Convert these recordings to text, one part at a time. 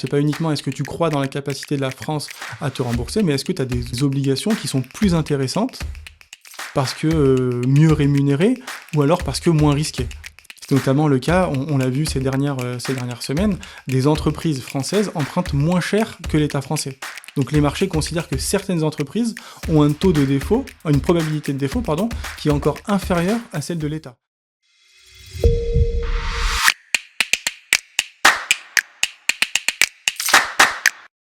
C'est pas uniquement est-ce que tu crois dans la capacité de la France à te rembourser, mais est-ce que tu as des obligations qui sont plus intéressantes parce que mieux rémunérées ou alors parce que moins risquées. C'est notamment le cas, on l'a vu ces dernières semaines, des entreprises françaises empruntent moins cher que l'État français. Donc les marchés considèrent que certaines entreprises ont un taux de défaut, une probabilité de défaut, qui est encore inférieure à celle de l'État.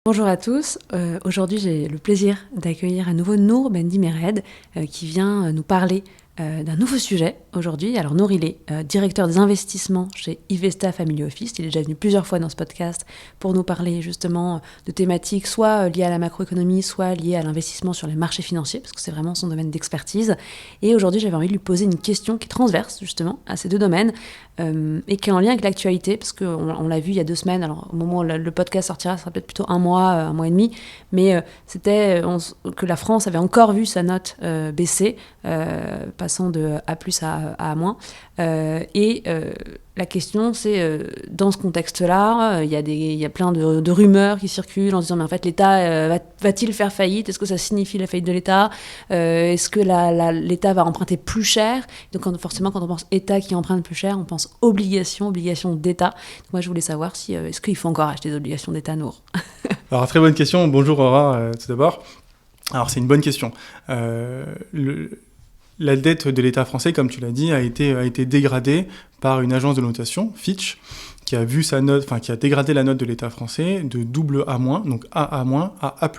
Bonjour à tous, aujourd'hui j'ai le plaisir d'accueillir à nouveau Nour Bendimered qui vient nous parler d'un nouveau sujet aujourd'hui. Alors Nour, il est directeur des investissements chez Ivesta Family Office. Il est déjà venu plusieurs fois dans ce podcast pour nous parler justement de thématiques soit liées à la macroéconomie, soit liées à l'investissement sur les marchés financiers, parce que c'est vraiment son domaine d'expertise. Et aujourd'hui, j'avais envie de lui poser une question qui est transverse justement à ces deux domaines et qui est en lien avec l'actualité, parce qu'on l'a vu il y a 2 semaines. Alors au moment où le podcast sortira, ça sera peut-être plutôt un mois et demi, mais c'était que la France avait encore vu sa note baisser, passant de A+ à A-. La question, c'est, dans ce contexte-là, il y a plein de rumeurs qui circulent en se disant, mais en fait, l'État va-t-il faire faillite ? Est-ce que ça signifie la faillite de l'État ? Est-ce que l'État va emprunter plus cher ? Donc forcément, quand on pense État qui emprunte plus cher, on pense obligation d'État. Donc moi, je voulais savoir si, est-ce qu'il faut encore acheter des obligations d'État, Nour ? Alors, très bonne question. Bonjour Aura, tout d'abord. Alors, c'est une bonne question. La dette de l'État français, comme tu l'as dit, a été dégradée par une agence de notation, Fitch, qui a dégradé la note de l'État français de double A-, donc AA- à A+.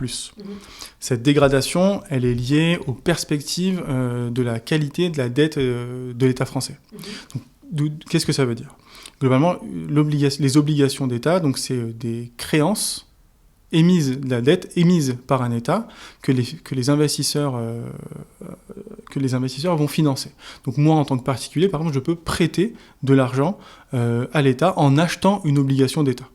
Cette dégradation, elle est liée aux perspectives de la qualité de la dette de l'État français. Donc, qu'est-ce que ça veut dire ? Globalement, les obligations d'État, donc c'est des créances de la dette émise par un État que les investisseurs vont financer. Donc moi, en tant que particulier, par exemple, je peux prêter de l'argent à l'État en achetant une obligation d'État.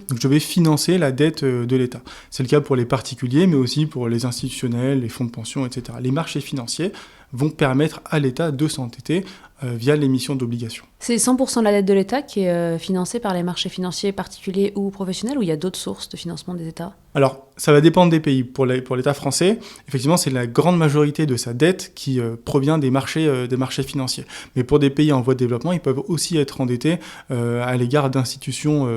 Donc je vais financer la dette de l'État. C'est le cas pour les particuliers, mais aussi pour les institutionnels, les fonds de pension, etc. Les marchés financiers vont permettre à l'État de s'endetter via l'émission d'obligations. C'est 100% de la dette de l'État qui est financée par les marchés financiers particuliers ou professionnels, ou il y a d'autres sources de financement des États ? Alors, ça va dépendre des pays. Pour l'État français, effectivement, c'est la grande majorité de sa dette qui provient des marchés financiers. Mais pour des pays en voie de développement, ils peuvent aussi être endettés à l'égard d'institutions,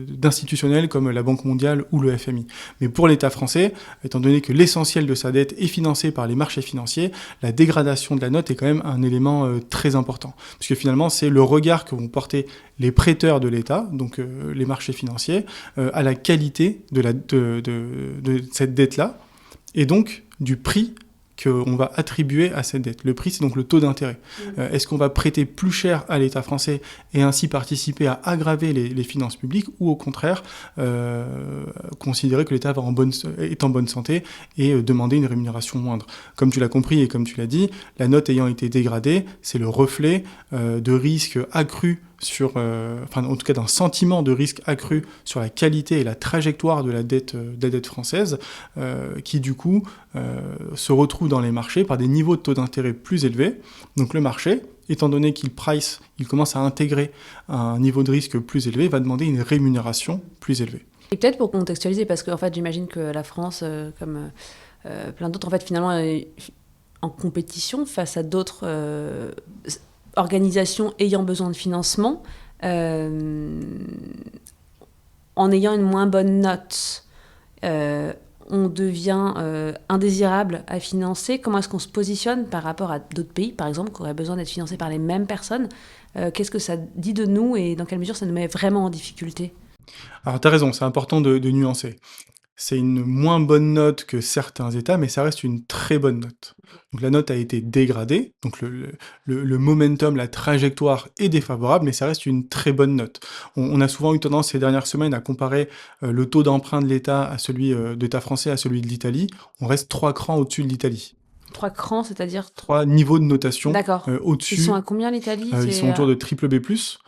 d'institutionnels comme la Banque mondiale ou le FMI. Mais pour l'État français, étant donné que l'essentiel de sa dette est financé par les marchés financiers, la dégradation de la note est quand même un élément très important. Parce que finalement, c'est le regard que vont porter les prêteurs de l'État, donc les marchés financiers, à la qualité de cette dette-là, et donc du prix qu'on va attribuer à cette dette. Le prix, c'est donc le taux d'intérêt. Est-ce qu'on va prêter plus cher à l'État français et ainsi participer à aggraver les finances publiques, ou au contraire considérer que l'État est en bonne santé et demander une rémunération moindre ? Comme tu l'as compris et comme tu l'as dit, la note ayant été dégradée, c'est le reflet de risques accrus en tout cas d'un sentiment de risque accru sur la qualité et la trajectoire de la dette française, qui du coup se retrouve dans les marchés par des niveaux de taux d'intérêt plus élevés. Donc le marché, étant donné qu'il commence à intégrer un niveau de risque plus élevé, va demander une rémunération plus élevée. Et peut-être pour contextualiser, parce qu'en fait j'imagine que la France, comme plein d'autres, en fait finalement est en compétition face à d'autres organisations ayant besoin de financement, en ayant une moins bonne note, on devient indésirable à financer. Comment est-ce qu'on se positionne par rapport à d'autres pays, par exemple, qui auraient besoin d'être financés par les mêmes personnes ? Qu'est-ce que ça dit de nous et dans quelle mesure ça nous met vraiment en difficulté ? Alors tu as raison, c'est important de nuancer. C'est une moins bonne note que certains États, mais ça reste une très bonne note. Donc la note a été dégradée, donc le momentum, la trajectoire est défavorable, mais ça reste une très bonne note. On a souvent eu tendance ces dernières semaines à comparer le taux d'emprunt de l'État d'État français à celui de l'Italie. On reste 3 crans au-dessus de l'Italie. 3 crans, c'est-à-dire 3 niveaux de notation au-dessus. Ils sont à combien l'Italie ? Ils sont autour de BBB+,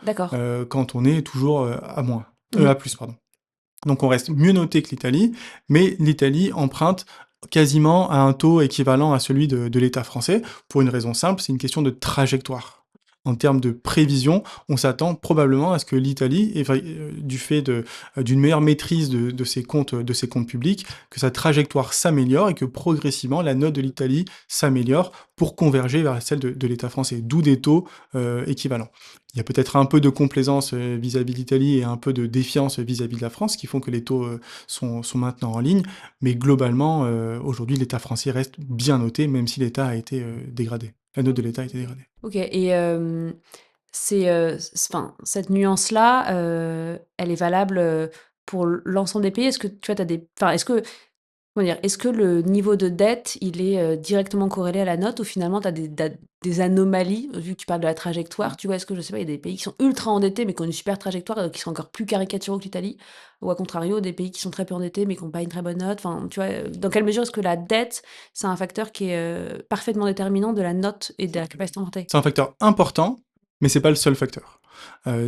D'accord. quand on est toujours A-, A+, pardon. Donc on reste mieux noté que l'Italie, mais l'Italie emprunte quasiment à un taux équivalent à celui de l'État français, pour une raison simple, c'est une question de trajectoire. En termes de prévision, on s'attend probablement à ce que l'Italie, du fait d'une meilleure maîtrise de ses comptes publics, que sa trajectoire s'améliore et que progressivement la note de l'Italie s'améliore pour converger vers celle de l'État français, d'où des taux équivalents. Il y a peut-être un peu de complaisance vis-à-vis de l'Italie et un peu de défiance vis-à-vis de la France qui font que les taux sont maintenant en ligne, mais globalement, aujourd'hui, l'État français reste bien noté, même si l'État a été dégradé. La note de l'État a été dégradée. Ok, et enfin, cette nuance-là, elle est valable pour l'ensemble des pays. Est-ce que tu vois, enfin, comment dire, est-ce que le niveau de dette, il est directement corrélé à la note ou finalement tu as des anomalies, vu que tu parles de la trajectoire, tu vois, est-ce que, je sais pas, il y a des pays qui sont ultra endettés mais qui ont une super trajectoire, qui sont encore plus caricaturaux que l'Italie, ou à contrario, des pays qui sont très peu endettés mais qui n'ont pas une très bonne note, enfin, tu vois, dans quelle mesure est-ce que la dette, c'est un facteur qui est parfaitement déterminant de la note et de la capacité d'emprunter? C'est un facteur important, mais c'est pas le seul facteur.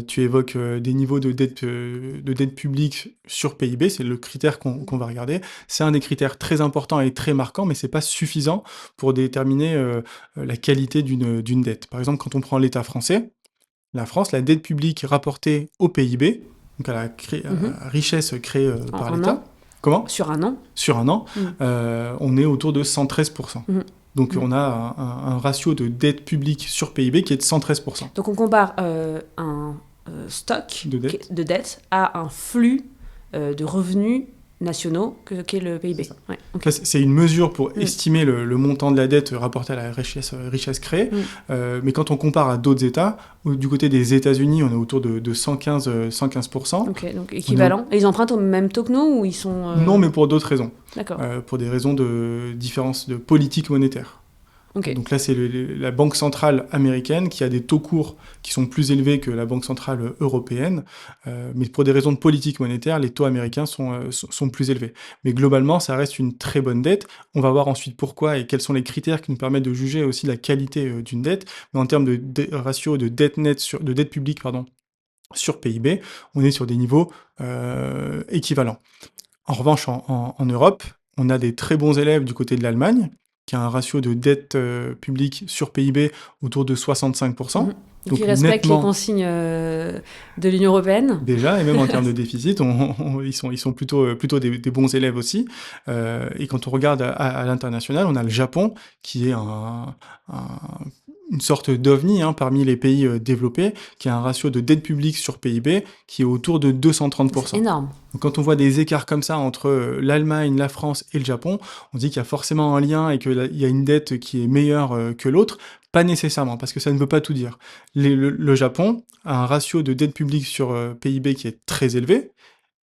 Tu évoques des niveaux de dette publique sur PIB, c'est le critère qu'on va regarder. C'est un des critères très importants et très marquants, mais c'est pas suffisant pour déterminer la qualité d'une dette. Par exemple, quand on prend l'État français, la France, la dette publique rapportée au PIB, donc à la richesse créée par En un l'État. an? Comment? Sur un an? Sur un an, on est autour de 113%. Donc on a un ratio de dette publique sur PIB qui est de 113%. Donc on compare un stock de dette à un flux de revenus nationaux qu'est le PIB. Ouais, okay. C'est une mesure pour estimer le montant de la dette rapporté à la richesse créée, mais quand on compare à d'autres États, du côté des États-Unis, on est autour de 115%. Ok, donc équivalent. Et ils empruntent au même taux que nous ou ils sont... Non, mais pour d'autres raisons. D'accord. Pour des raisons de différence de politique monétaire. Okay. Donc là, c'est la Banque centrale américaine qui a des taux courts qui sont plus élevés que la Banque centrale européenne, mais pour des raisons de politique monétaire, les taux américains sont plus élevés. Mais globalement, ça reste une très bonne dette. On va voir ensuite pourquoi et quels sont les critères qui nous permettent de juger aussi la qualité d'une dette. Mais en termes de ratio de dette nette de dette publique, sur PIB, on est sur des niveaux équivalents. En revanche, en Europe, on a des très bons élèves du côté de l'Allemagne, qui a un ratio de dette publique sur PIB autour de 65%. Donc ils respectent les consignes de l'Union européenne. Déjà, et même en termes de déficit, ils sont plutôt des bons élèves aussi. Et quand on regarde à l'international, on a le Japon, qui est une sorte d'ovni parmi les pays développés, qui a un ratio de dette publique sur PIB qui est autour de 230%. C'est énorme. Donc quand on voit des écarts comme ça entre l'Allemagne, la France et le Japon, on dit qu'il y a forcément un lien et qu'il y a une dette qui est meilleure que l'autre. Pas nécessairement, parce que ça ne veut pas tout dire. Le Japon a un ratio de dette publique sur PIB qui est très élevé,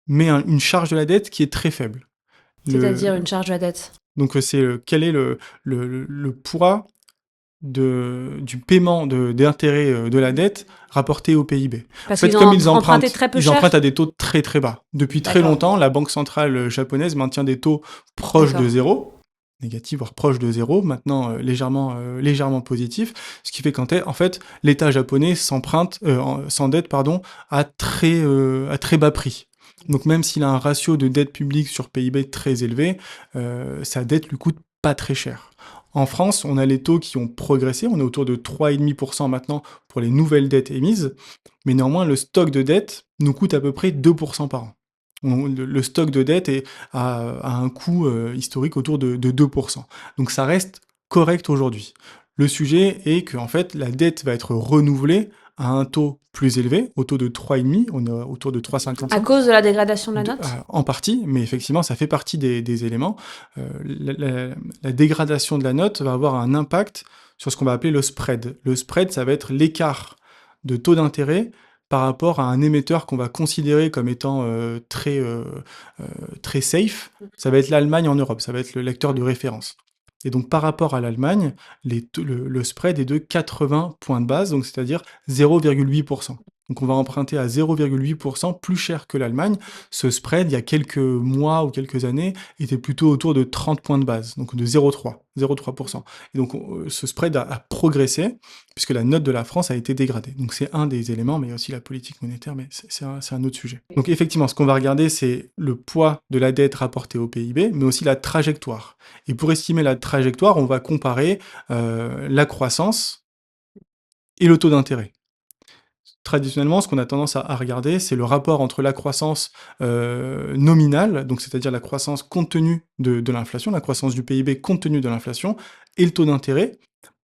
mais une charge de la dette qui est très faible. C'est-à-dire une charge de la dette? Donc quel est le poids du paiement d'intérêt de la dette rapporté au PIB. Parce en fait, qu'ils empruntent très peu cher. Ils empruntent à des taux très très bas. Depuis très longtemps, la Banque centrale japonaise maintient des taux proches de zéro, négatifs voire proches de zéro, maintenant légèrement positifs, ce qui fait qu'en fait, l'État japonais s'endette à très bas prix. Donc même s'il a un ratio de dette publique sur PIB très élevé, sa dette lui coûte pas très cher. En France, on a les taux qui ont progressé, on est autour de 3,5% maintenant pour les nouvelles dettes émises, mais néanmoins le stock de dette nous coûte à peu près 2% par an. Le stock de dette a un coût historique autour de 2%. Donc ça reste correct aujourd'hui. Le sujet est que en fait, la dette va être renouvelée à un taux plus élevé, au taux de 3,5, on est autour de 3,50. À cause de la dégradation de la note ? En partie, mais effectivement, ça fait partie des éléments. La dégradation de la note va avoir un impact sur ce qu'on va appeler le spread. Le spread, ça va être l'écart de taux d'intérêt par rapport à un émetteur qu'on va considérer comme étant très safe. Ça va être l'Allemagne en Europe, ça va être le lecteur de référence. Et donc, par rapport à l'Allemagne, le spread est de 80 points de base, donc c'est-à-dire 0,8%. Donc, on va emprunter à 0,8% plus cher que l'Allemagne. Ce spread, il y a quelques mois ou quelques années, était plutôt autour de 30 points de base, donc de 0,3%. Et donc, ce spread a progressé, puisque la note de la France a été dégradée. Donc, c'est un des éléments, mais il y a aussi la politique monétaire, mais c'est un autre sujet. Donc, effectivement, ce qu'on va regarder, c'est le poids de la dette rapportée au PIB, mais aussi la trajectoire. Et pour estimer la trajectoire, on va comparer la croissance et le taux d'intérêt. Traditionnellement, ce qu'on a tendance à regarder, c'est le rapport entre la croissance nominale, donc c'est-à-dire la croissance compte tenu de l'inflation, la croissance du PIB compte tenu de l'inflation, et le taux d'intérêt,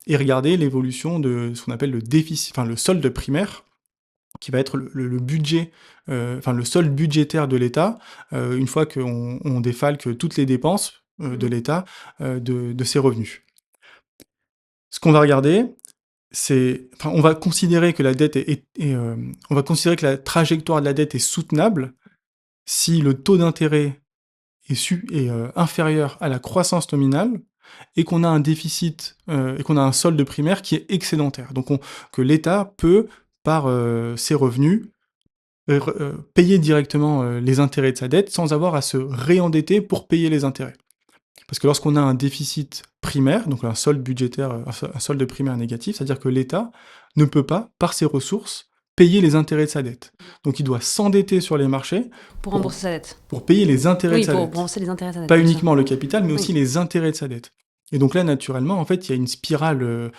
et regarder l'évolution de ce qu'on appelle le déficit, enfin le solde primaire, qui va être le budget, enfin le solde budgétaire de l'État, une fois qu'on défalque toutes les dépenses de l'État de ses revenus. Ce qu'on va regarder, enfin, on va considérer que la dette on va considérer que la trajectoire de la dette est soutenable si le taux d'intérêt est inférieur à la croissance nominale et qu'on a un déficit et qu'on a un solde primaire qui est excédentaire. Donc que l'État peut, par ses revenus, payer directement les intérêts de sa dette sans avoir à se réendetter pour payer les intérêts. Parce que lorsqu'on a un déficit primaire, donc un solde budgétaire, un solde primaire négatif, c'est-à-dire que l'État ne peut pas, par ses ressources, payer les intérêts de sa dette. Donc il doit s'endetter sur les marchés Pour rembourser sa dette. pour payer les intérêts Oui, de sa pour dette. rembourser les intérêts de sa dette. Pas bien sûr. uniquement le capital, mais aussi Oui. les intérêts de sa dette. Et donc là, naturellement, en fait, il y a une spirale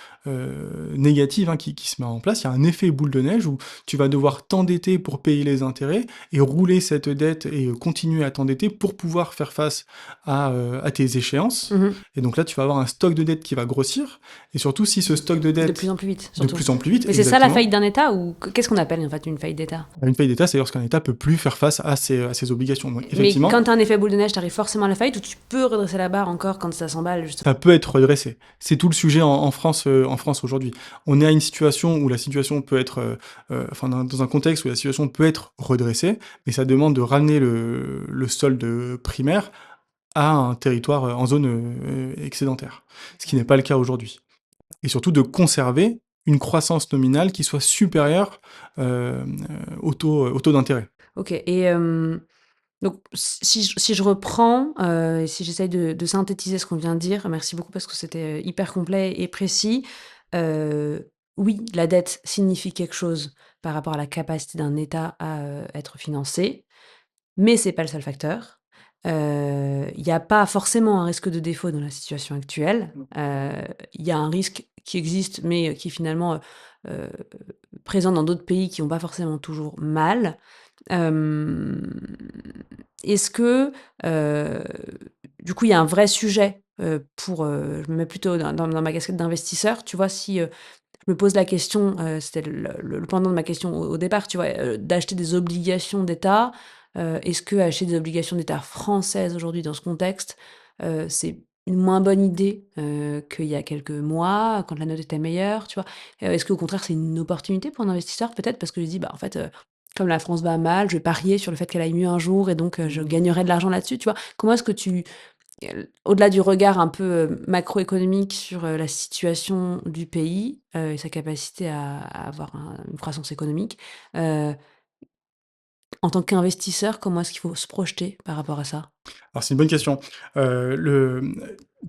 négative qui se met en place. Il y a un effet boule de neige où tu vas devoir t'endetter pour payer les intérêts et rouler cette dette et continuer à t'endetter pour pouvoir faire face à tes échéances. Mhm. Et donc là, tu vas avoir un stock de dette qui va grossir. Et surtout, si ce stock de dette... De plus en plus vite, de surtout. plus en plus vite, Mais c'est ça la exactement. faillite d'un État ou qu'est-ce qu'on appelle en fait une faillite d'État? Une faillite d'État, c'est lorsqu'un État peut plus faire face à ses obligations. Donc, Mais effectivement, quand t'as un effet boule de neige, t'arrives forcément à la faillite ou tu peux redresser la barre encore quand ça s'emballe justement. ça peut être redressé. C'est tout le sujet en France aujourd'hui. On est à une situation où la situation peut être, enfin dans un contexte où la situation peut être redressée, mais ça demande de ramener le solde primaire à un territoire en zone excédentaire, ce qui n'est pas le cas aujourd'hui. Et surtout de conserver une croissance nominale qui soit supérieure au taux d'intérêt. Ok, et donc si je reprends, et si j'essaye de synthétiser ce qu'on vient de dire, merci beaucoup parce que c'était hyper complet et précis. Euh, oui, la dette signifie quelque chose par rapport à la capacité d'un État à être financé, mais c'est pas le seul facteur. Il n'y a pas forcément un risque de défaut dans la situation actuelle. Il y a un risque qui existe, mais qui est finalement euh, présent dans d'autres pays qui n'ont pas forcément toujours mal. Euh, Est-ce que, du coup, il y a un vrai sujet je me mets plutôt dans ma casquette d'investisseur, tu vois, si je me pose la question, c'était le pendant de ma question au départ, tu vois, d'acheter des obligations d'État. Est-ce que acheter des obligations d'État françaises aujourd'hui dans ce contexte, c'est une moins bonne idée qu'il y a quelques mois, quand la note était meilleure, tu vois? Est-ce qu'au contraire, c'est une opportunité pour un investisseur peut-être? Parce que je dis, bah, en fait, comme la France va mal, je vais parier sur le fait qu'elle aille mieux un jour et donc je gagnerai de l'argent là-dessus, tu vois? Comment est-ce que au-delà du regard un peu macroéconomique sur la situation du pays et sa capacité à avoir une croissance économique, euh, en tant qu'investisseur, comment est-ce qu'il faut se projeter par rapport à ça? Alors c'est une bonne question. Tu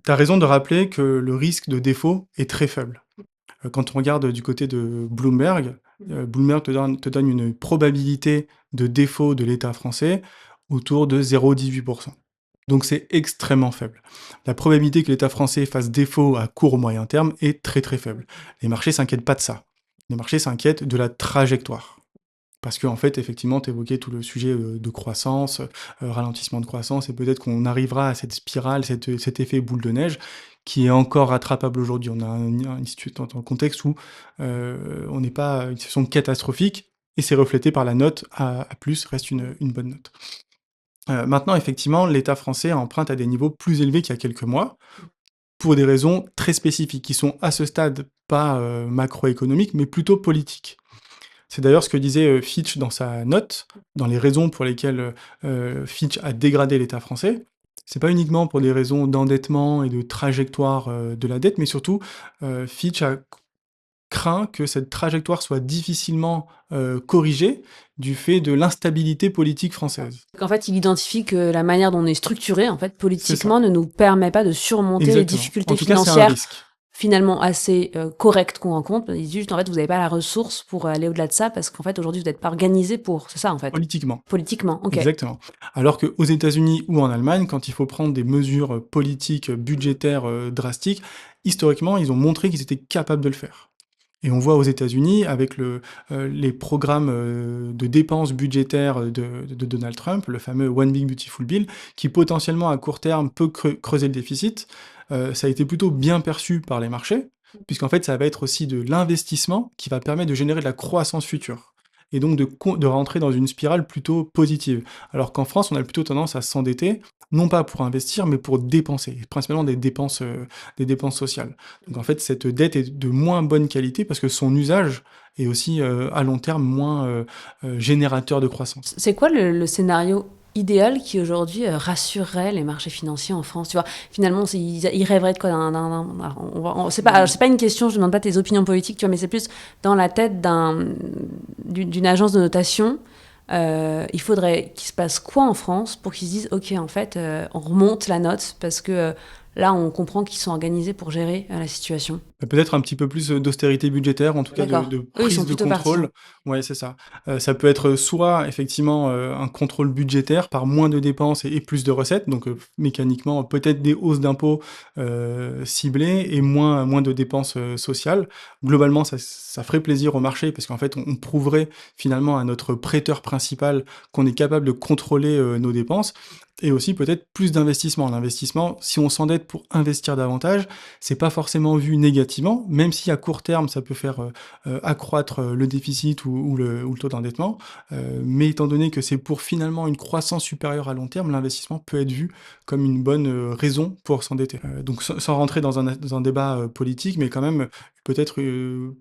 as raison de rappeler que le risque de défaut est très faible. Quand on regarde du côté de Bloomberg, Bloomberg te donne une probabilité de défaut de l'État français autour de 0,18%. Donc c'est extrêmement faible. La probabilité que l'État français fasse défaut à court ou moyen terme est très très faible. Les marchés s'inquiètent pas de ça. Les marchés s'inquiètent de la trajectoire. Parce qu'en fait, effectivement, tu évoquais tout le sujet de croissance, ralentissement de croissance, et peut-être qu'on arrivera à cette spirale, cet effet boule de neige, qui est encore rattrapable aujourd'hui. On a une situation dans un contexte où on n'est pas une situation catastrophique, et c'est reflété par la note A+, reste une bonne note. Maintenant, effectivement, l'État français emprunte à des niveaux plus élevés qu'il y a quelques mois, pour des raisons très spécifiques, qui sont à ce stade pas macroéconomiques, mais plutôt politiques. C'est d'ailleurs ce que disait Fitch dans sa note, dans les raisons pour lesquelles Fitch a dégradé l'État français. C'est pas uniquement pour des raisons d'endettement et de trajectoire de la dette, mais surtout Fitch a craint que cette trajectoire soit difficilement corrigée du fait de l'instabilité politique française. En fait, il identifie que la manière dont on est structuré, en fait, C'est ça. politiquement, ne nous permet pas de surmonter les Exactement. difficultés En tout cas, c'est un financières risque. finalement assez correctes qu'on rencontre. Il dit juste, en fait, vous n'avez pas la ressource pour aller au-delà de ça parce qu'en fait, aujourd'hui, vous n'êtes pas organisé pour. C'est ça, en fait. Politiquement. Politiquement, ok. Exactement. Alors qu'aux États-Unis ou en Allemagne, quand il faut prendre des mesures politiques, budgétaires drastiques, historiquement, ils ont montré qu'ils étaient capables de le faire. Et on voit aux États-Unis, avec les programmes de dépenses budgétaires de Donald Trump, le fameux One Big Beautiful Bill, qui potentiellement à court terme peut creuser le déficit. Ça a été plutôt bien perçu par les marchés, puisqu'en fait ça va être aussi de l'investissement qui va permettre de générer de la croissance future. Et donc de rentrer dans une spirale plutôt positive. Alors qu'en France, on a plutôt tendance à s'endetter, non pas pour investir, mais pour dépenser, principalement des dépenses sociales. Donc en fait, cette dette est de moins bonne qualité parce que son usage est aussi à long terme moins générateur de croissance. C'est quoi le scénario idéal qui aujourd'hui rassurerait les marchés financiers en France? Tu vois, finalement, ils rêveraient de quoi c'est pas une question, je ne demande pas tes opinions politiques, tu vois, mais c'est plus dans la tête d'une agence de notation. Il faudrait qu'il se passe quoi en France pour qu'ils se disent ok, en fait, on remonte la note parce que là, on comprend qu'ils sont organisés pour gérer la situation. Peut-être un petit peu plus d'austérité budgétaire, en tout cas D'accord. de Eux, ils sont prise de plutôt partis. contrôle. Ouais, c'est ça. Ça peut être soit effectivement un contrôle budgétaire par moins de dépenses et plus de recettes, donc mécaniquement peut-être des hausses d'impôts ciblées et moins de dépenses sociales. Globalement, ça ferait plaisir au marché parce qu'en fait, on prouverait finalement à notre prêteur principal qu'on est capable de contrôler nos dépenses. Et aussi peut-être plus d'investissement. L'investissement, si on s'endette pour investir davantage, c'est pas forcément vu négativement, même si à court terme ça peut faire accroître le déficit ou le taux d'endettement. Mais étant donné que c'est pour finalement une croissance supérieure à long terme, l'investissement peut être vu comme une bonne raison pour s'endetter. Donc sans rentrer dans un débat politique, mais quand même peut-être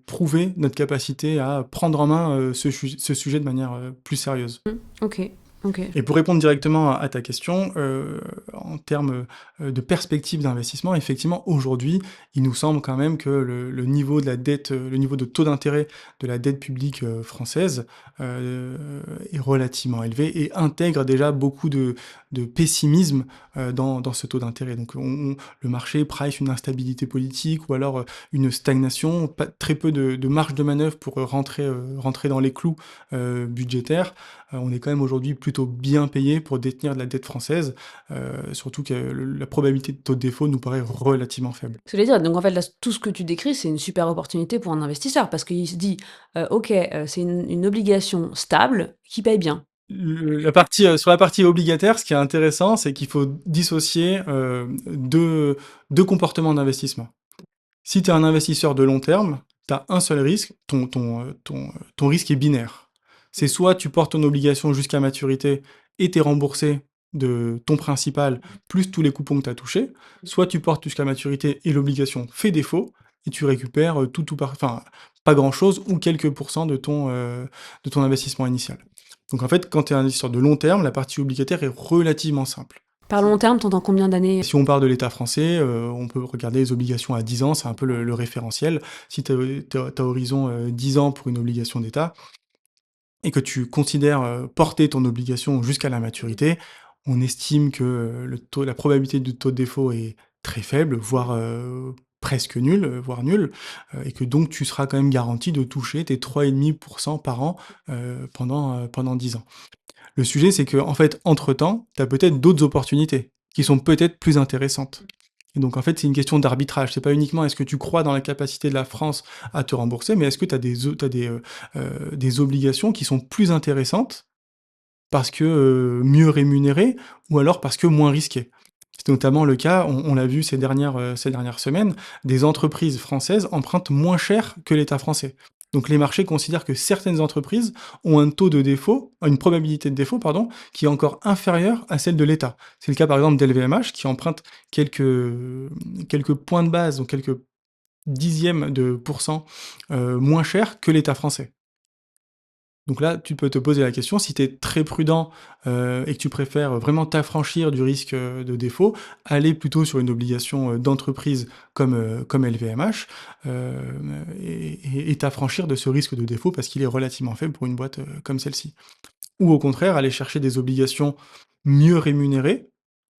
prouver notre capacité à prendre en main ce sujet de manière plus sérieuse. Ok. Et pour répondre directement à ta question, en termes de perspective d'investissement, effectivement, aujourd'hui, il nous semble quand même que le niveau de la dette, le niveau de taux d'intérêt de la dette publique française est relativement élevé et intègre déjà beaucoup de pessimisme dans ce taux d'intérêt. Donc le marché price une instabilité politique ou alors une stagnation, très peu de marge de manœuvre pour rentrer dans les clous budgétaires. On est quand même aujourd'hui plutôt bien payé pour détenir de la dette française, surtout que la probabilité de taux de défaut nous paraît relativement faible. Ce que je veux dire, donc en fait, là, tout ce que tu décris, c'est une super opportunité pour un investisseur parce qu'il se dit, ok, c'est une obligation stable qui paye bien. Sur la partie obligataire, ce qui est intéressant, c'est qu'il faut dissocier deux comportements d'investissement. Si tu es un investisseur de long terme, tu as un seul risque, ton risque est binaire. C'est soit tu portes ton obligation jusqu'à maturité et t'es remboursé de ton principal plus tous les coupons que tu as touchés, soit tu portes jusqu'à maturité et l'obligation fait défaut et tu récupères pas grand-chose ou quelques pourcents de ton investissement initial. Donc en fait, quand tu es un investisseur de long terme, la partie obligataire est relativement simple. Par long terme, t'entends combien d'années? Si on parle de l'État français, on peut regarder les obligations à 10 ans, c'est un peu le référentiel. Si tu as horizon 10 ans pour une obligation d'État, et que tu considères porter ton obligation jusqu'à la maturité, on estime que la probabilité du taux de défaut est très faible, voire presque nulle, voire nulle, et que donc tu seras quand même garanti de toucher tes 3,5% par an pendant 10 ans. Le sujet, c'est qu'en fait, entre-temps, tu as peut-être d'autres opportunités qui sont peut-être plus intéressantes. Et donc, en fait, c'est une question d'arbitrage. C'est pas uniquement est-ce que tu crois dans la capacité de la France à te rembourser, mais est-ce que tu as des obligations qui sont plus intéressantes parce que mieux rémunérées ou alors parce que moins risquées. C'est notamment le cas, on l'a vu ces dernières semaines, des entreprises françaises empruntent moins cher que l'État français. Donc les marchés considèrent que certaines entreprises ont un taux de défaut, une probabilité de défaut, pardon, qui est encore inférieure à celle de l'État. C'est le cas par exemple d'LVMH qui emprunte quelques points de base, donc quelques dixièmes de pourcent moins cher que l'État français. Donc là, tu peux te poser la question, si tu es très prudent et que tu préfères vraiment t'affranchir du risque de défaut, aller plutôt sur une obligation d'entreprise comme LVMH et t'affranchir de ce risque de défaut parce qu'il est relativement faible pour une boîte comme celle-ci. Ou au contraire, aller chercher des obligations mieux rémunérées.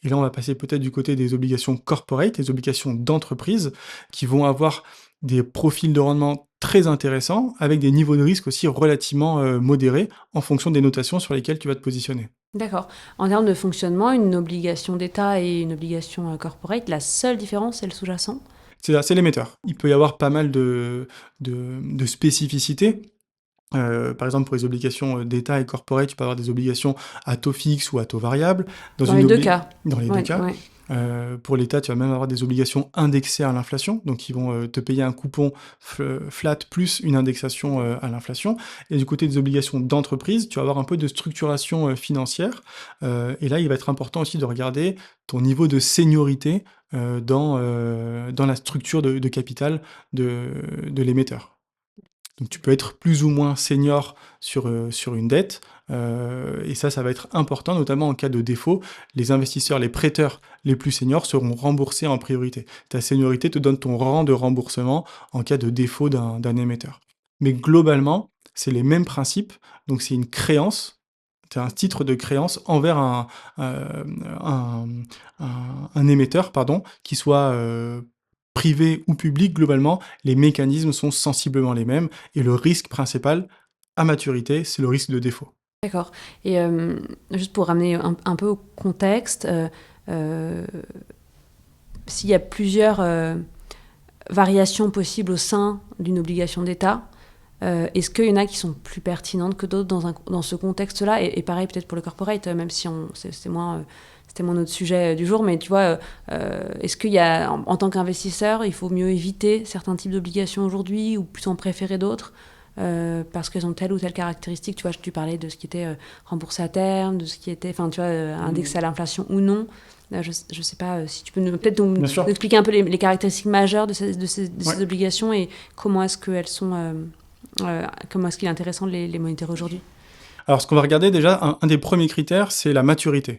Et là, on va passer peut-être du côté des obligations corporate, des obligations d'entreprise, qui vont avoir des profils de rendement très intéressants, avec des niveaux de risque aussi relativement modérés, en fonction des notations sur lesquelles tu vas te positionner. D'accord. En termes de fonctionnement, une obligation d'État et une obligation corporate, la seule différence, c'est le sous-jacent? C'est l'émetteur. Il peut y avoir pas mal de spécificités. Par exemple, pour les obligations d'État et corporate, tu peux avoir des obligations à taux fixe ou à taux variable. Dans les deux cas. Dans les deux cas. Ouais. Pour l'État, tu vas même avoir des obligations indexées à l'inflation, donc ils vont te payer un coupon flat plus une indexation à l'inflation. Et du côté des obligations d'entreprise, tu vas avoir un peu de structuration financière. Et là, il va être important aussi de regarder ton niveau de seniorité dans la structure de capital de l'émetteur. Donc tu peux être plus ou moins senior sur une dette, et ça va être important, notamment en cas de défaut. Les investisseurs, les prêteurs les plus seniors seront remboursés en priorité. Ta seniorité te donne ton rang de remboursement en cas de défaut d'un émetteur. Mais globalement, c'est les mêmes principes, donc c'est une créance, c'est un titre de créance envers un émetteur, qui soit privé ou public. Globalement, les mécanismes sont sensiblement les mêmes, et le risque principal à maturité, c'est le risque de défaut. D'accord. Et juste pour ramener un peu au contexte, s'il y a plusieurs variations possibles au sein d'une obligation d'État, est-ce qu'il y en a qui sont plus pertinentes que d'autres dans ce contexte-là, et pareil peut-être pour le corporate, même si c'était moins notre sujet du jour, mais tu vois, est-ce qu'il y a, en tant qu'investisseur, il faut mieux éviter certains types d'obligations aujourd'hui ou plutôt en préférer d'autres parce qu'elles ont telle ou telle caractéristique? Tu vois, tu parlais de ce qui était remboursé à terme, de ce qui était, enfin, tu vois, indexé à l'inflation ou non. Je ne sais pas si tu peux peut-être nous expliquer un peu les caractéristiques majeures de ces obligations et comment est-ce qu'elles sont, comment est-ce qu'il est intéressant de les monitorer aujourd'hui. Alors, ce qu'on va regarder déjà, un des premiers critères, c'est la maturité.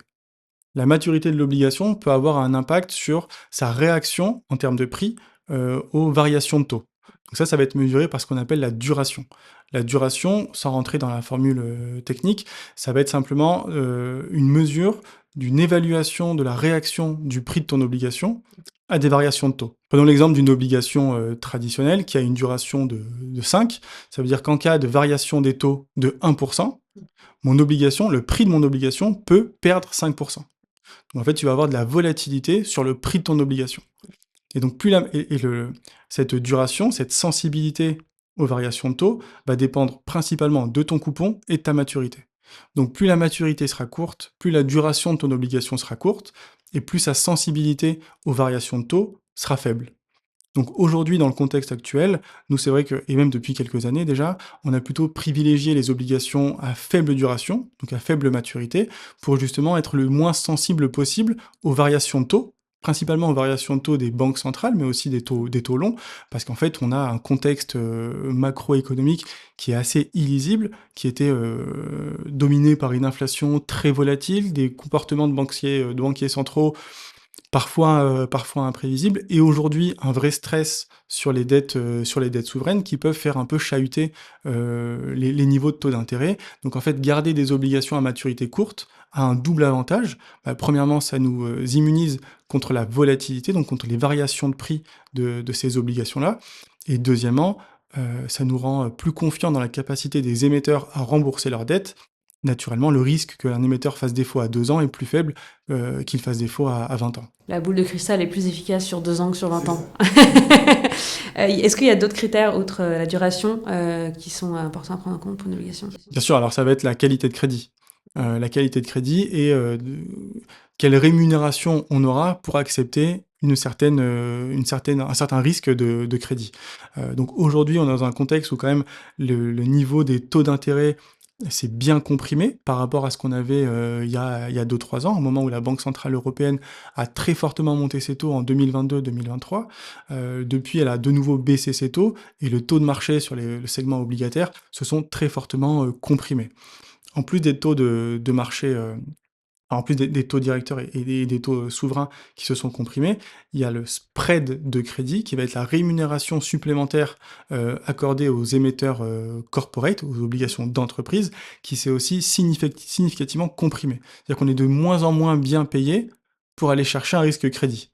La maturité de l'obligation peut avoir un impact sur sa réaction en termes de prix aux variations de taux. Donc ça va être mesuré par ce qu'on appelle la duration. La duration, sans rentrer dans la formule technique, ça va être simplement une mesure d'une évaluation de la réaction du prix de ton obligation à des variations de taux. Prenons l'exemple d'une obligation traditionnelle qui a une duration de 5. Ça veut dire qu'en cas de variation des taux de 1%, le prix de mon obligation peut perdre 5%. Donc en fait, tu vas avoir de la volatilité sur le prix de ton obligation. Et donc, cette duration, cette sensibilité aux variations de taux va dépendre principalement de ton coupon et de ta maturité. Donc, plus la maturité sera courte, plus la duration de ton obligation sera courte, et plus sa sensibilité aux variations de taux sera faible. Donc aujourd'hui, dans le contexte actuel, nous c'est vrai que, et même depuis quelques années déjà, on a plutôt privilégié les obligations à faible duration, donc à faible maturité, pour justement être le moins sensible possible aux variations de taux, principalement aux variations de taux des banques centrales, mais aussi des taux longs, parce qu'en fait on a un contexte macroéconomique qui est assez illisible, qui était dominé par une inflation très volatile, des comportements de banquiers centraux parfois imprévisibles, et aujourd'hui un vrai stress sur les dettes souveraines qui peuvent faire un peu chahuter les niveaux de taux d'intérêt. Donc en fait, garder des obligations à maturité courte a un double avantage. Premièrement, ça nous immunise contre la volatilité, donc contre les variations de prix de ces obligations-là. Et deuxièmement, ça nous rend plus confiants dans la capacité des émetteurs à rembourser leurs dettes. Naturellement, le risque qu'un émetteur fasse défaut à 2 ans est plus faible qu'il fasse défaut à 20 ans. La boule de cristal est plus efficace sur 2 ans que sur 20 ans. Est-ce qu'il y a d'autres critères, outre la duration, qui sont importants à prendre en compte pour une obligation? Bien sûr, alors ça va être la qualité de crédit. La qualité de crédit et quelle rémunération on aura pour accepter un certain risque de crédit. Donc aujourd'hui, on est dans un contexte où quand même le niveau des taux d'intérêt c'est bien comprimé par rapport à ce qu'on avait il y a 2-3 ans, au moment où la Banque Centrale Européenne a très fortement monté ses taux en 2022-2023. Depuis, elle a de nouveau baissé ses taux, et le taux de marché sur le segment obligataire se sont très fortement comprimés. En plus des taux de marché, en plus des taux directeurs et des taux souverains qui se sont comprimés, il y a le spread de crédit qui va être la rémunération supplémentaire accordée aux émetteurs corporate, aux obligations d'entreprise, qui s'est aussi significativement comprimé. C'est-à-dire qu'on est de moins en moins bien payé pour aller chercher un risque crédit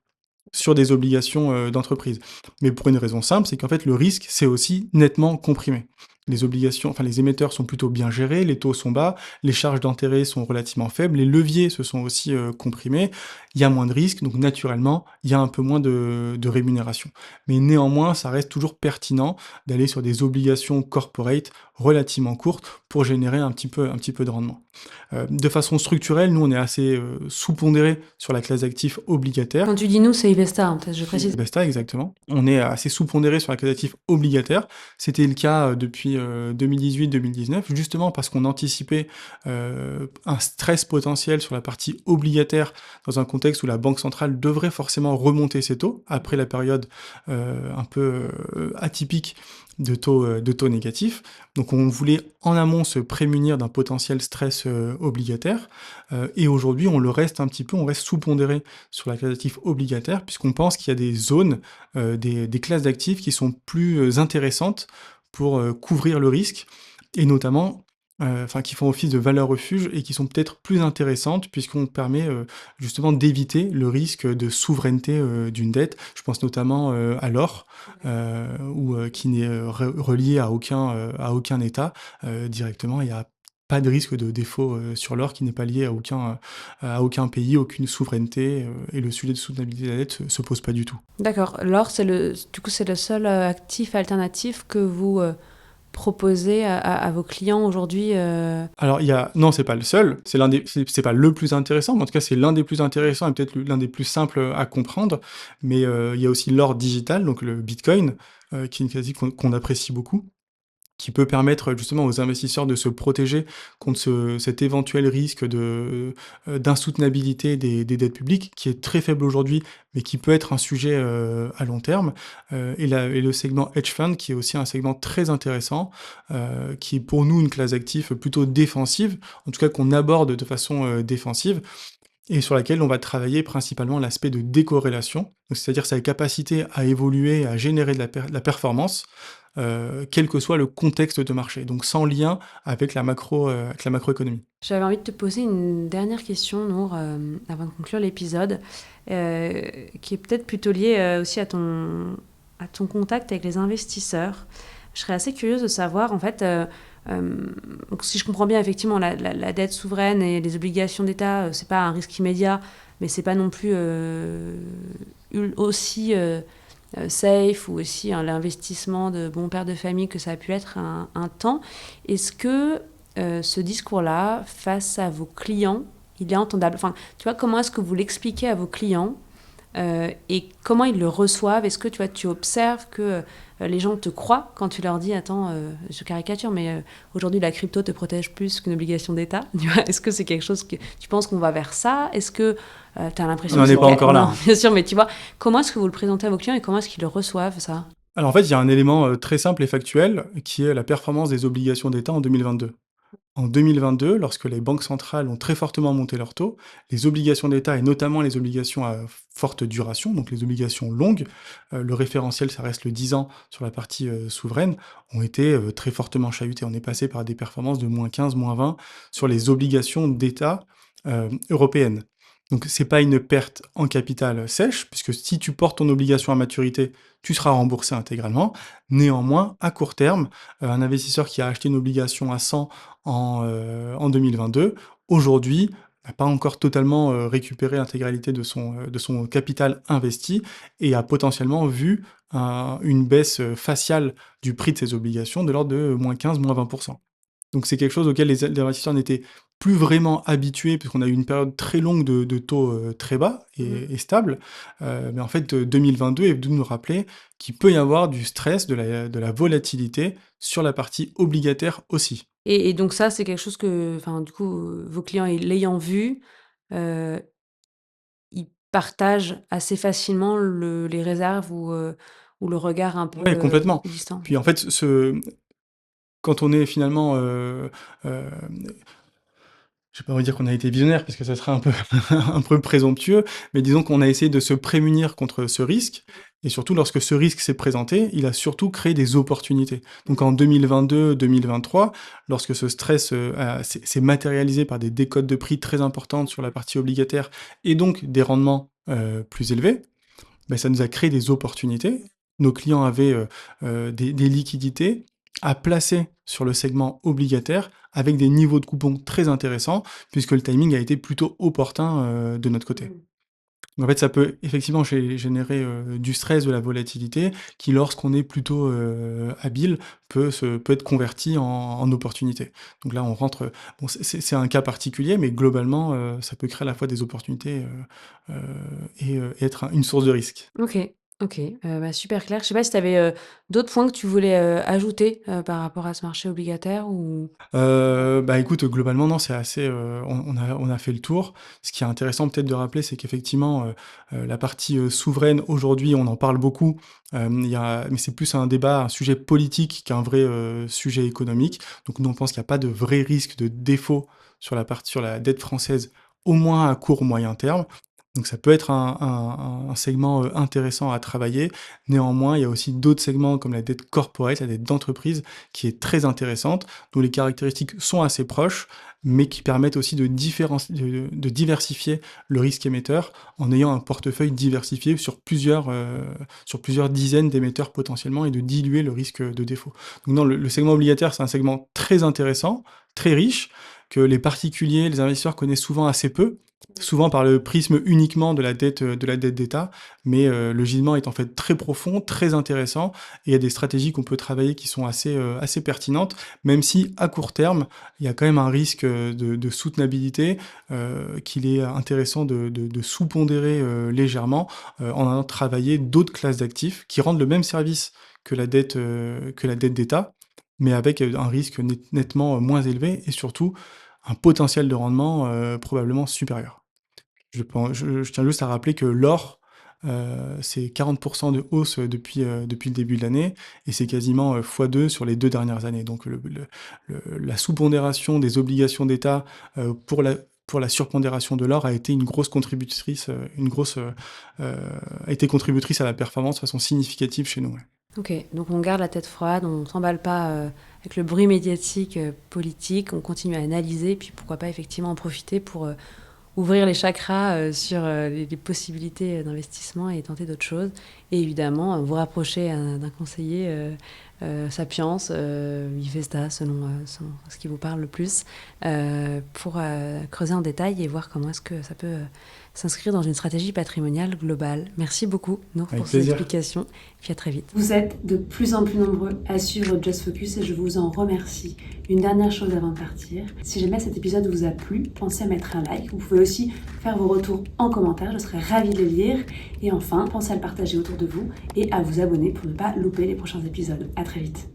sur des obligations d'entreprise. Mais pour une raison simple, c'est qu'en fait le risque s'est aussi nettement comprimé. les obligations, enfin les émetteurs sont plutôt bien gérés, les taux sont bas, les charges d'intérêt sont relativement faibles, les leviers se sont aussi comprimés, il y a moins de risques, donc naturellement, il y a un peu moins de rémunération. Mais néanmoins, ça reste toujours pertinent d'aller sur des obligations corporate relativement courtes pour générer un petit peu de rendement. De façon structurelle, nous, on est assez sous-pondéré sur la classe d'actifs obligataire. Quand tu dis nous, c'est Ivesta, hein, peut-être je précise. Besta, exactement. On est assez sous-pondéré sur la classe d'actifs obligataire. C'était le cas depuis 2018-2019, justement parce qu'on anticipait un stress potentiel sur la partie obligataire dans un contexte où la Banque centrale devrait forcément remonter ses taux après la période un peu atypique de taux négatifs. Donc on voulait en amont se prémunir d'un potentiel stress obligataire. Et aujourd'hui, on le reste un petit peu, on reste sous-pondéré sur la classe d'actifs obligataire, puisqu'on pense qu'il y a des zones, des classes d'actifs qui sont plus intéressantes pour couvrir le risque, et notamment enfin qui font office de valeur refuge et qui sont peut-être plus intéressantes puisqu'on permet justement d'éviter le risque de souveraineté d'une dette. Je pense notamment à l'or, qui n'est relié à aucun État directement. Il n'y a pas de risque de défaut sur l'or qui n'est pas lié à aucun pays, aucune souveraineté, et le sujet de soutenabilité de la dette se pose pas du tout. D'accord. L'or, c'est le seul actif alternatif que vous proposez à vos clients aujourd'hui Alors, non, c'est pas le seul, c'est pas le plus intéressant, mais en tout cas, c'est l'un des plus intéressants et peut-être l'un des plus simples à comprendre. Mais il y a aussi l'or digital, donc le Bitcoin, qui est une quasi qu'on apprécie beaucoup, qui peut permettre justement aux investisseurs de se protéger contre cet éventuel risque d'insoutenabilité des dettes publiques, qui est très faible aujourd'hui, mais qui peut être un sujet à long terme. Et le segment hedge fund, qui est aussi un segment très intéressant, qui est pour nous une classe d'actifs plutôt défensive, en tout cas qu'on aborde de façon défensive, et sur laquelle on va travailler principalement l'aspect de décorrélation, donc c'est-à-dire sa capacité à évoluer, à générer de la performance, quel que soit le contexte de marché, donc sans lien avec la macroéconomie. J'avais envie de te poser une dernière question, Nour, avant de conclure l'épisode, qui est peut-être plutôt liée aussi à ton contact avec les investisseurs. Je serais assez curieuse de savoir, en fait, donc si je comprends bien, effectivement, la dette souveraine et les obligations d'État, c'est pas un risque immédiat, mais c'est pas non plus aussi safe, ou aussi l'investissement de bon père de famille que ça a pu être un temps. Est-ce que ce discours-là, face à vos clients, il est entendable? Enfin, tu vois, comment est-ce que vous l'expliquez à vos clients et comment ils le reçoivent? Est-ce que tu observes que les gens te croient quand tu leur dis attends, je caricature, mais aujourd'hui la crypto te protège plus qu'une obligation d'État? Est-ce que c'est quelque chose que tu penses qu'on va vers ça? Est-ce que tu as l'impression on n'en est pas encore là. Non, bien sûr, mais tu vois, comment est-ce que vous le présentez à vos clients et comment est-ce qu'ils le reçoivent, ça? Alors en fait, il y a un élément très simple et factuel qui est la performance des obligations d'État en 2022. En 2022, lorsque les banques centrales ont très fortement monté leurs taux, les obligations d'État, et notamment les obligations à forte duration, donc les obligations longues, le référentiel, ça reste le 10 ans sur la partie souveraine, ont été très fortement chahutées. On est passé par des performances de moins 15, moins 20 sur les obligations d'État européennes. Donc c'est pas une perte en capital sèche, puisque si tu portes ton obligation à maturité, tu seras remboursé intégralement. Néanmoins, à court terme, un investisseur qui a acheté une obligation à 100 en 2022, aujourd'hui, n'a pas encore totalement récupéré l'intégralité de son capital investi et a potentiellement vu une baisse faciale du prix de ses obligations de l'ordre de moins 15, moins 20%. Donc c'est quelque chose auquel les investisseurs n'étaient plus vraiment habitués, puisqu'on a eu une période très longue de taux très bas et stables. Mais en fait, 2022 est venu nous rappeler qu'il peut y avoir du stress, de la volatilité sur la partie obligataire aussi. Et donc ça, c'est quelque chose que, enfin, du coup, vos clients, l'ayant vu, ils partagent assez facilement les réserves ou le regard un peu Oui, complètement. distant. Puis en fait, quand on est finalement je vais pas vous dire qu'on a été visionnaire parce que ça serait un peu un peu présomptueux, mais disons qu'on a essayé de se prémunir contre ce risque, et surtout lorsque ce risque s'est présenté, il a surtout créé des opportunités. Donc en 2022-2023, lorsque ce stress s'est matérialisé par des décotes de prix très importantes sur la partie obligataire et donc des rendements plus élevés, ben ça nous a créé des opportunités. Nos clients avaient des liquidités, à placer sur le segment obligataire avec des niveaux de coupons très intéressants, puisque le timing a été plutôt opportun de notre côté. En fait, ça peut effectivement générer du stress, de la volatilité, qui lorsqu'on est plutôt habile, peut être converti en opportunité. Donc là, on rentre, bon, c'est un cas particulier, mais globalement, ça peut créer à la fois des opportunités et être une source de risque. OK, OK, super clair. Je sais pas si tu avais, d'autres points que tu voulais, ajouter, par rapport à ce marché obligataire ou? Bah, écoute, globalement, non, c'est assez, on a fait le tour. Ce qui est intéressant peut-être de rappeler, c'est qu'effectivement, la partie, souveraine, aujourd'hui, on en parle beaucoup, mais c'est plus un débat, un sujet politique qu'un vrai, sujet économique. Donc nous, on pense qu'il y a pas de vrai risque de défaut sur la dette française, au moins à court, moyen terme. Donc ça peut être un segment, intéressant à travailler. Néanmoins, il y a aussi d'autres segments comme la dette corporate, la dette d'entreprise, qui est très intéressante, dont les caractéristiques sont assez proches, mais qui permettent aussi de diversifier le risque émetteur en ayant un portefeuille diversifié sur plusieurs dizaines d'émetteurs potentiellement et de diluer le risque de défaut. Donc non, le segment obligataire, c'est un segment très intéressant, très riche, que les particuliers, les investisseurs connaissent souvent assez peu, souvent par le prisme uniquement de la dette d'État, mais le gisement est en fait très profond, très intéressant, et il y a des stratégies qu'on peut travailler qui sont assez pertinentes, même si à court terme, il y a quand même un risque de soutenabilité qu'il est intéressant de sous-pondérer légèrement en allant travailler d'autres classes d'actifs qui rendent le même service que la dette d'État, mais avec un risque nettement moins élevé et surtout un potentiel de rendement probablement supérieur. Je tiens juste à rappeler que l'or, c'est 40 de hausse depuis le début de l'année et c'est quasiment x2 sur les 2 dernières années. Donc la sous-pondération des obligations d'État pour la surpondération de l'or a été une grosse contributrice, a été contributrice à la performance de façon significative chez nous. Ouais. OK, donc on garde la tête froide, on s'emballe pas, avec le bruit médiatique, politique, on continue à analyser, puis pourquoi pas effectivement en profiter pour, ouvrir les chakras, sur, les possibilités, d'investissement et tenter d'autres choses. Et évidemment, vous rapprocher, d'un conseiller, Sapiens, Vivesta selon ce qui vous parle le plus, pour, creuser en détail et voir comment est-ce que ça peut, s'inscrire dans une stratégie patrimoniale globale. Merci beaucoup, Nour, Avec pour ces plaisir. explications, puis à très vite. Vous êtes de plus en plus nombreux à suivre Just Focus et je vous en remercie. Une dernière chose avant de partir, si jamais cet épisode vous a plu, pensez à mettre un like. Vous pouvez aussi faire vos retours en commentaire, je serai ravie de les lire. Et enfin, pensez à le partager autour de vous et à vous abonner pour ne pas louper les prochains épisodes. À très vite.